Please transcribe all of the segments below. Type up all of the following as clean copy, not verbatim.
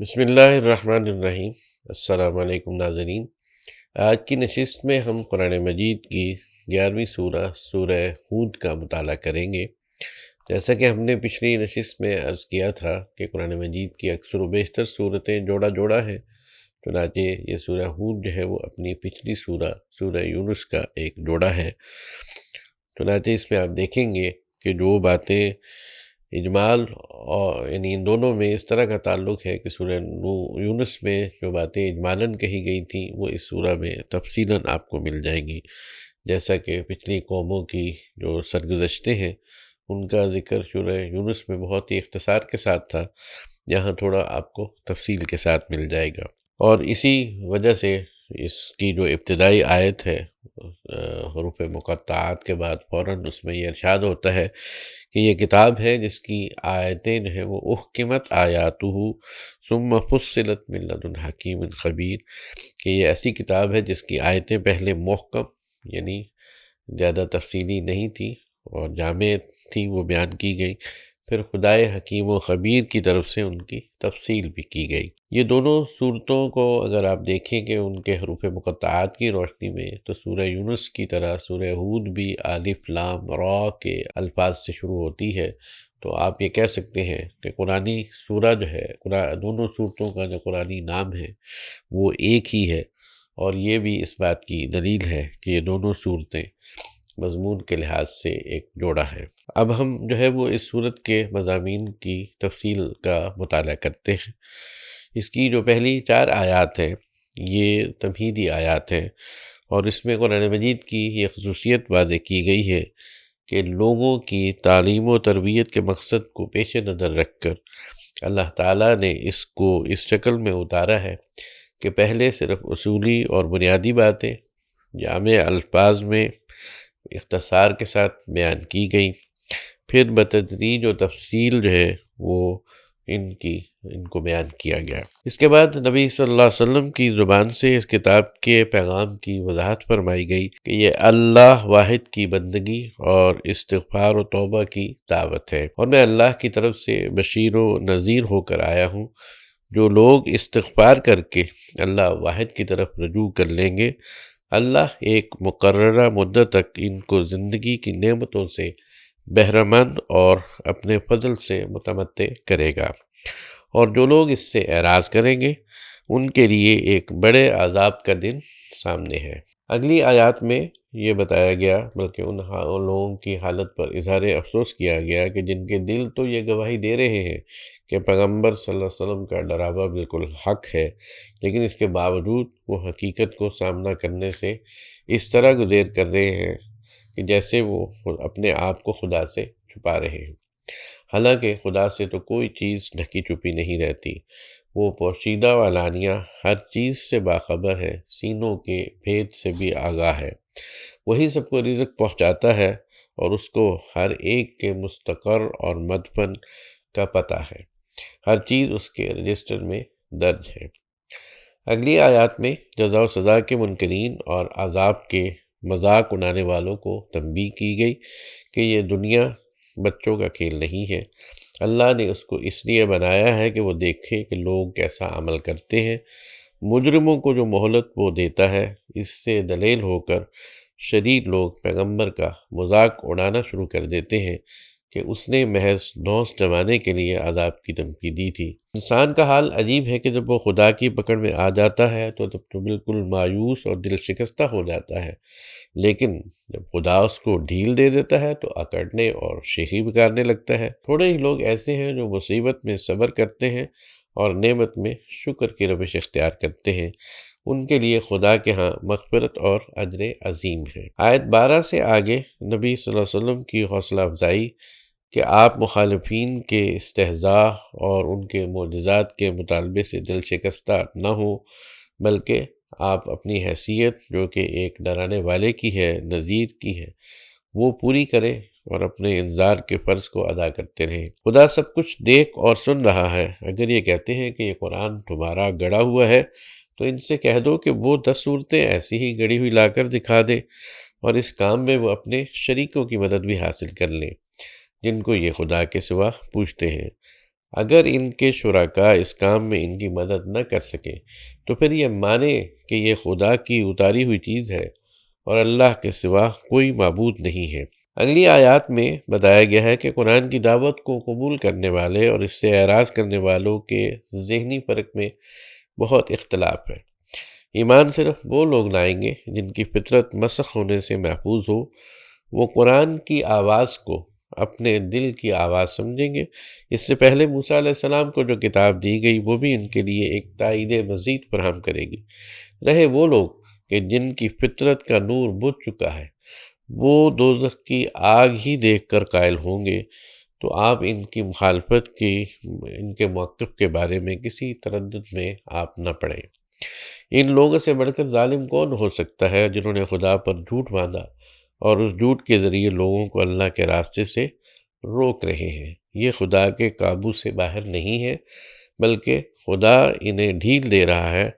بسم اللہ الرحمن الرحیم۔ السلام علیکم ناظرین۔ آج کی نشست میں ہم قرآن مجید کی 11ویں سورہ ہود کا مطالعہ کریں گے۔ جیسا کہ ہم نے پچھلی نشست میں عرض کیا تھا کہ قرآن مجید کی اکثر و بیشتر صورتیں جوڑا جوڑا ہیں، چنانچہ یہ سورہ ہود جو ہے وہ اپنی پچھلی سورہ یونس کا ایک جوڑا ہے۔ چنانچہ اس میں آپ دیکھیں گے کہ جو باتیں اجمال اور یعنی ان دونوں میں اس طرح کا تعلق ہے کہ سورہ یونس میں جو باتیں اجمالاً کہی گئی تھیں وہ اس سورہ میں تفصیلاً آپ کو مل جائیں گی۔ جیسا کہ پچھلی قوموں کی جو سرگزشتیں ہیں ان کا ذکر سورہ یونس میں بہت ہی اختصار کے ساتھ تھا، یہاں تھوڑا آپ کو تفصیل کے ساتھ مل جائے گا۔ اور اسی وجہ سے اس کی جو ابتدائی آیت ہے حروف مقطعات کے بعد فوراً اس میں یہ ارشاد ہوتا ہے کہ یہ کتاب ہے جس کی آیتیں جو ہیں وہ احکمت آیاتہ ثم فصلت من لدن حکیم خبیر، کہ یہ ایسی کتاب ہے جس کی آیتیں پہلے محکم یعنی زیادہ تفصیلی نہیں تھی اور جامع تھی، وہ بیان کی گئی، پھر خدائے حکیم و خبیر کی طرف سے ان کی تفصیل بھی کی گئی۔ یہ دونوں صورتوں کو اگر آپ دیکھیں کہ ان کے حروف مقطعات کی روشنی میں، تو سورہ یونس کی طرح سورہ ہود بھی الف لام را کے الفاظ سے شروع ہوتی ہے، تو آپ یہ کہہ سکتے ہیں کہ قرآنی سورہ جو ہے، دونوں صورتوں کا جو قرآنی نام ہے وہ ایک ہی ہے، اور یہ بھی اس بات کی دلیل ہے کہ یہ دونوں صورتیں مضمون کے لحاظ سے ایک جوڑا ہے۔ اب ہم جو ہے وہ اس صورت کے مضامین کی تفصیل کا مطالعہ کرتے ہیں۔ اس کی جو پہلی 4 آیات ہیں یہ تمہیدی آیات ہیں، اور اس میں قرآن مجید کی یہ خصوصیت واضح کی گئی ہے کہ لوگوں کی تعلیم و تربیت کے مقصد کو پیش نظر رکھ کر اللہ تعالیٰ نے اس کو اس شکل میں اتارا ہے کہ پہلے صرف اصولی اور بنیادی باتیں جامع الفاظ میں اختصار کے ساتھ بیان کی گئی، پھر بتدریج و تفصیل جو ہے وہ ان کو بیان کیا گیا۔ اس کے بعد نبی صلی اللہ علیہ وسلم کی زبان سے اس کتاب کے پیغام کی وضاحت فرمائی گئی کہ یہ اللہ واحد کی بندگی اور استغفار و توبہ کی دعوت ہے، اور میں اللہ کی طرف سے بشیر و نذیر ہو کر آیا ہوں۔ جو لوگ استغفار کر کے اللہ واحد کی طرف رجوع کر لیں گے، اللہ ایک مقررہ مدت تک ان کو زندگی کی نعمتوں سے بہرہ مند اور اپنے فضل سے متمتع کرے گا، اور جو لوگ اس سے اعراض کریں گے ان کے لیے ایک بڑے عذاب کا دن سامنے ہے۔ اگلی آیات میں یہ بتایا گیا، بلکہ ان لوگوں کی حالت پر اظہار افسوس کیا گیا کہ جن کے دل تو یہ گواہی دے رہے ہیں کہ پیغمبر صلی اللہ علیہ وسلم کا ڈراوا بالکل حق ہے، لیکن اس کے باوجود وہ حقیقت کو سامنا کرنے سے اس طرح گزیر کر رہے ہیں کہ جیسے وہ اپنے آپ کو خدا سے چھپا رہے ہیں، حالانکہ خدا سے تو کوئی چیز ڈھکی چھپی نہیں رہتی، وہ پوشیدہ و علانیہ ہر چیز سے باخبر ہے، سینوں کے بھید سے بھی آگاہ ہے، وہی سب کو رزق پہنچاتا ہے، اور اس کو ہر ایک کے مستقر اور مدفن کا پتہ ہے، ہر چیز اس کے رجسٹر میں درج ہے۔ اگلی آیات میں جزا و سزا کے منکرین اور عذاب کے مذاق اڑانے والوں کو تنبیہ کی گئی کہ یہ دنیا بچوں کا کھیل نہیں ہے، اللہ نے اس کو اس لیے بنایا ہے کہ وہ دیکھے کہ لوگ کیسا عمل کرتے ہیں۔ مجرموں کو جو مہلت وہ دیتا ہے، اس سے دلیل ہو کر شریر لوگ پیغمبر کا مذاق اڑانا شروع کر دیتے ہیں کہ اس نے محض نوس جمانے کے لیے عذاب کی دھمکی دی تھی۔ انسان کا حال عجیب ہے کہ جب وہ خدا کی پکڑ میں آ جاتا ہے تو تب تو بالکل مایوس اور دل شکستہ ہو جاتا ہے، لیکن جب خدا اس کو ڈھیل دے دیتا ہے تو اکڑنے اور شیخی بکارنے لگتا ہے۔ تھوڑے ہی لوگ ایسے ہیں جو مصیبت میں صبر کرتے ہیں اور نعمت میں شکر کی روش اختیار کرتے ہیں، ان کے لیے خدا کے ہاں مغفرت اور اجر عظیم ہے۔ آیت 12 سے آگے نبی صلی اللہ علیہ وسلم کی حوصلہ افزائی کہ آپ مخالفین کے استہزاء اور ان کے معجزات کے مطالبے سے دل شکستہ نہ ہوں، بلکہ آپ اپنی حیثیت جو کہ ایک ڈرانے والے کی ہے، نذیر کی ہے، وہ پوری کریں اور اپنے انذار کے فرض کو ادا کرتے رہیں۔ خدا سب کچھ دیکھ اور سن رہا ہے۔ اگر یہ کہتے ہیں کہ یہ قرآن تمہارا گڑھا ہوا ہے تو ان سے کہہ دو کہ وہ 10 صورتیں ایسی ہی گڑھی ہوئی لا کر دکھا دے، اور اس کام میں وہ اپنے شریکوں کی مدد بھی حاصل کر لیں جن کو یہ خدا کے سوا پوچھتے ہیں۔ اگر ان کے شرکاء اس کام میں ان کی مدد نہ کر سکیں تو پھر یہ مانے کہ یہ خدا کی اتاری ہوئی چیز ہے اور اللہ کے سوا کوئی معبود نہیں ہے۔ اگلی آیات میں بتایا گیا ہے کہ قرآن کی دعوت کو قبول کرنے والے اور اس سے اعراض کرنے والوں کے ذہنی فرق میں بہت اختلاف ہے۔ ایمان صرف وہ لوگ لائیں گے جن کی فطرت مسخ ہونے سے محفوظ ہو، وہ قرآن کی آواز کو اپنے دل کی آواز سمجھیں گے۔ اس سے پہلے موسیٰ علیہ السلام کو جو کتاب دی گئی وہ بھی ان کے لیے ایک تائید مزید فراہم کرے گی۔ رہے وہ لوگ کہ جن کی فطرت کا نور بجھ چکا ہے، وہ دوزخ کی آگ ہی دیکھ کر قائل ہوں گے، تو آپ ان کی مخالفت کی، ان کے موقف کے بارے میں کسی تردد میں آپ نہ پڑیں۔ ان لوگوں سے بڑھ کر ظالم کون ہو سکتا ہے جنہوں نے خدا پر جھوٹ باندھا اور اس جھوٹ کے ذریعے لوگوں کو اللہ کے راستے سے روک رہے ہیں۔ یہ خدا کے قابو سے باہر نہیں ہے، بلکہ خدا انہیں ڈھیل دے رہا ہے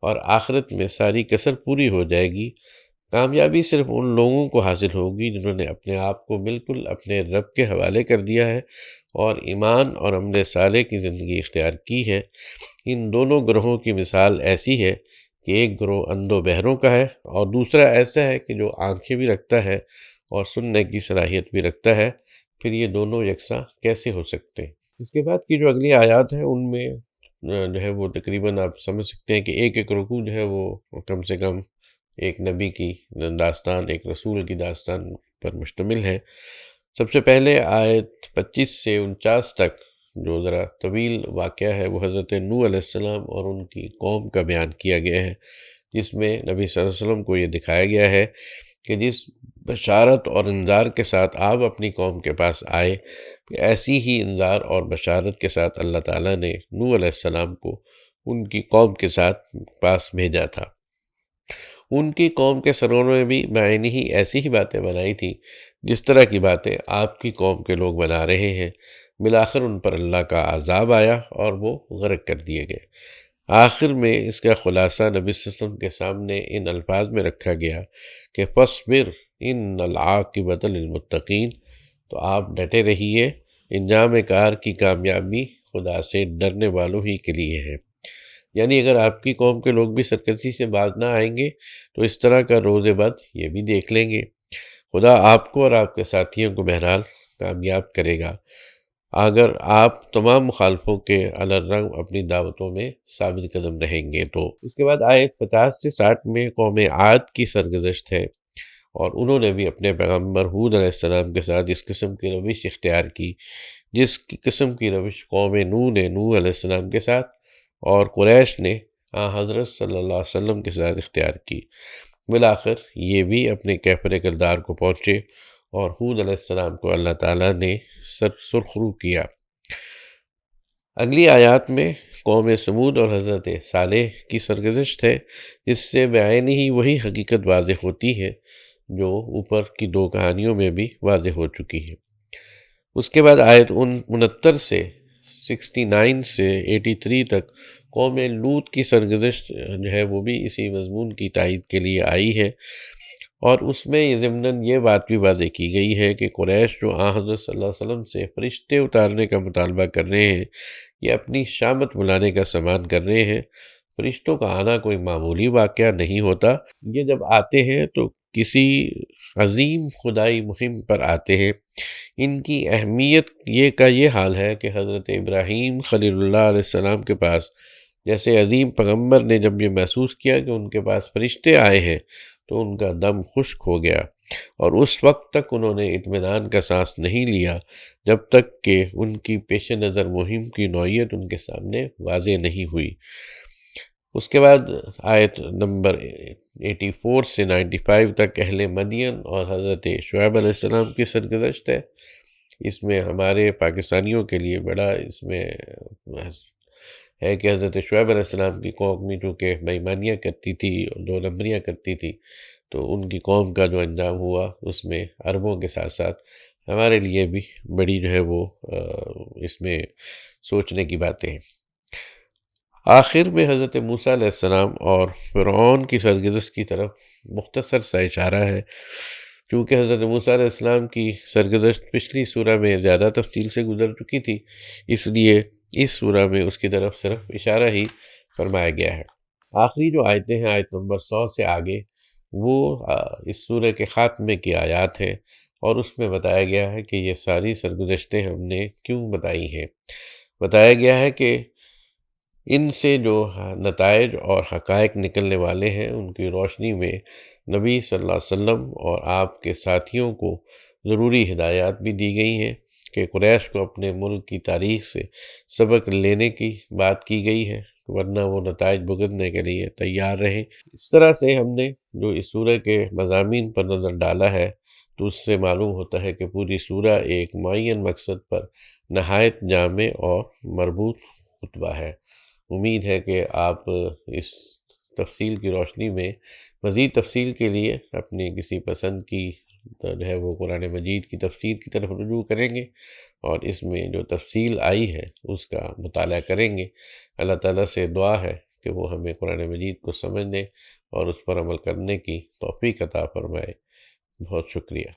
اور آخرت میں ساری کسر پوری ہو جائے گی۔ کامیابی صرف ان لوگوں کو حاصل ہوگی جنہوں نے اپنے آپ کو بالکل اپنے رب کے حوالے کر دیا ہے اور ایمان اور عمل صالح کی زندگی اختیار کی ہے۔ ان دونوں گروہوں کی مثال ایسی ہے کہ ایک گروہ اندھ و بہروں کا ہے اور دوسرا ایسا ہے کہ جو آنکھیں بھی رکھتا ہے اور سننے کی صلاحیت بھی رکھتا ہے۔ پھر یہ دونوں یکساں کیسے ہو سکتے ہیں؟ اس کے بعد کی جو اگلی آیات ہیں ان میں جو ہے وہ تقریباً آپ سمجھ سکتے ہیں کہ ایک ایک رکوع جو ہے وہ کم سے کم ایک نبی کی داستان، ایک رسول کی داستان پر مشتمل ہے۔ سب سے پہلے آیت 25 سے 49 تک جو ذرا طویل واقعہ ہے وہ حضرت نوح علیہ السلام اور ان کی قوم کا بیان کیا گیا ہے، جس میں نبی صلی اللہ علیہ وسلم کو یہ دکھایا گیا ہے کہ جس بشارت اور انذار کے ساتھ آپ اپنی قوم کے پاس آئے، ایسی ہی انذار اور بشارت کے ساتھ اللہ تعالیٰ نے نوح علیہ السلام کو ان کی قوم کے ساتھ پاس بھیجا تھا۔ ان کی قوم کے سروروں نے بھی بعینی ہی ایسی ہی باتیں بنائی تھیں جس طرح کی باتیں آپ کی قوم کے لوگ بنا رہے ہیں۔ بالآخر ان پر اللہ کا عذاب آیا اور وہ غرق کر دیے گئے۔ آخر میں اس کا خلاصہ نبی صلی اللہ علیہ وسلم کے سامنے ان الفاظ میں رکھا گیا کہ فَاصْبِرْ إِنَّ الْعَاقِبَةَ لِلْمُتَّقِينَ، تو آپ ڈٹے رہیے، انجام کار کی کامیابی خدا سے ڈرنے والوں ہی کے لیے ہے۔ یعنی اگر آپ کی قوم کے لوگ بھی سرکشی سے باز نہ آئیں گے تو اس طرح کا روز بد یہ بھی دیکھ لیں گے۔ خدا آپ کو اور آپ کے ساتھیوں کو بہرحال کامیاب کرے گا اگر آپ تمام مخالفوں کے علی الرغم اپنی دعوتوں میں ثابت قدم رہیں گے تو۔ اس کے بعد آیت 50 سے 60 میں قوم عاد کی سرگزشت ہے، اور انہوں نے بھی اپنے پیغمبر ہود علیہ السلام کے ساتھ اس قسم کی روش اختیار کی جس قسم کی روش قوم نوح نے نوح علیہ السلام کے ساتھ اور قریش نے حضرت صلی اللہ علیہ وسلم کے ساتھ اختیار کی۔ بالآخر یہ بھی اپنے کیفر کردار کو پہنچے اور ہود علیہ السلام کو اللہ تعالیٰ نے سرخرو کیا۔ اگلی آیات میں قوم سمود اور حضرت صالح کی سرگزشت ہے، جس سے بعین ہی وہی حقیقت واضح ہوتی ہے جو اوپر کی دو کہانیوں میں بھی واضح ہو چکی ہے۔ اس کے بعد آیت 69 سے 69 سے 83 تک قوم لوط کی سرگزشت جو ہے وہ بھی اسی مضمون کی تائید کے لیے آئی ہے، اور اس میں یہ ضمناً یہ بات بھی واضح کی گئی ہے کہ قریش جو حضرت صلی اللہ علیہ وسلم سے فرشتے اتارنے کا مطالبہ کر رہے ہیں یا اپنی شامت بلانے کا سامان کر رہے ہیں، فرشتوں کا آنا کوئی معمولی واقعہ نہیں ہوتا۔ یہ جب آتے ہیں تو کسی عظیم خدائی مہم پر آتے ہیں۔ ان کی اہمیت یہ حال ہے کہ حضرت ابراہیم خلیل اللہ علیہ السلام کے پاس جیسے عظیم پیغمبر نے جب یہ محسوس کیا کہ ان کے پاس فرشتے آئے ہیں تو ان کا دم خشک ہو گیا، اور اس وقت تک انہوں نے اطمینان کا سانس نہیں لیا جب تک کہ ان کی پیش نظر مہم کی نوعیت ان کے سامنے واضح نہیں ہوئی۔ اس کے بعد آیت نمبر 84 سے 95 تک اہل مدین اور حضرت شعیب علیہ السلام کی سرگزشت ہے۔ اس میں ہمارے پاکستانیوں کے لیے بڑا اس میں ہے کہ حضرت شعیب علیہ السلام کی قوم میں چونکہ بےایمانیاں کرتی تھی اور دو نمبریاں کرتی تھی، تو ان کی قوم کا جو انجام ہوا اس میں عربوں کے ساتھ ساتھ ہمارے لیے بھی بڑی جو ہے وہ اس میں سوچنے کی باتیں ہیں۔ آخر میں حضرت موسیٰ علیہ السلام اور فرعون کی سرگزشت کی طرف مختصر سا اشارہ ہے۔ چونکہ حضرت موسیٰ علیہ السلام کی سرگزشت پچھلی سورہ میں زیادہ تفصیل سے گزر چکی تھی، اس لیے اس سورہ میں اس کی طرف صرف اشارہ ہی فرمایا گیا ہے۔ آخری جو آیتیں ہیں، آیت نمبر 100 سے آگے، وہ اس سورہ کے خاتمے کی آیات ہیں، اور اس میں بتایا گیا ہے کہ یہ ساری سرگزشتیں ہم نے کیوں بتائی ہیں۔ بتایا گیا ہے کہ ان سے جو نتائج اور حقائق نکلنے والے ہیں، ان کی روشنی میں نبی صلی اللہ علیہ وسلم اور آپ کے ساتھیوں کو ضروری ہدایات بھی دی گئی ہیں کہ قریش کو اپنے ملک کی تاریخ سے سبق لینے کی بات کی گئی ہے، ورنہ وہ نتائج بھگتنے کے لیے تیار رہیں۔ اس طرح سے ہم نے جو اس سورہ کے مضامین پر نظر ڈالا ہے، تو اس سے معلوم ہوتا ہے کہ پوری سورہ ایک معین مقصد پر نہایت جامع اور مربوط خطبہ ہے۔ امید ہے کہ آپ اس تفصیل کی روشنی میں مزید تفصیل کے لیے اپنی کسی پسند کی جو ہے وہ قرآن مجید کی تفسیر کی طرف رجوع کریں گے، اور اس میں جو تفصیل آئی ہے اس کا مطالعہ کریں گے۔ اللہ تعالیٰ سے دعا ہے کہ وہ ہمیں قرآن مجید کو سمجھنے اور اس پر عمل کرنے کی توفیق عطا فرمائے۔ بہت شکریہ۔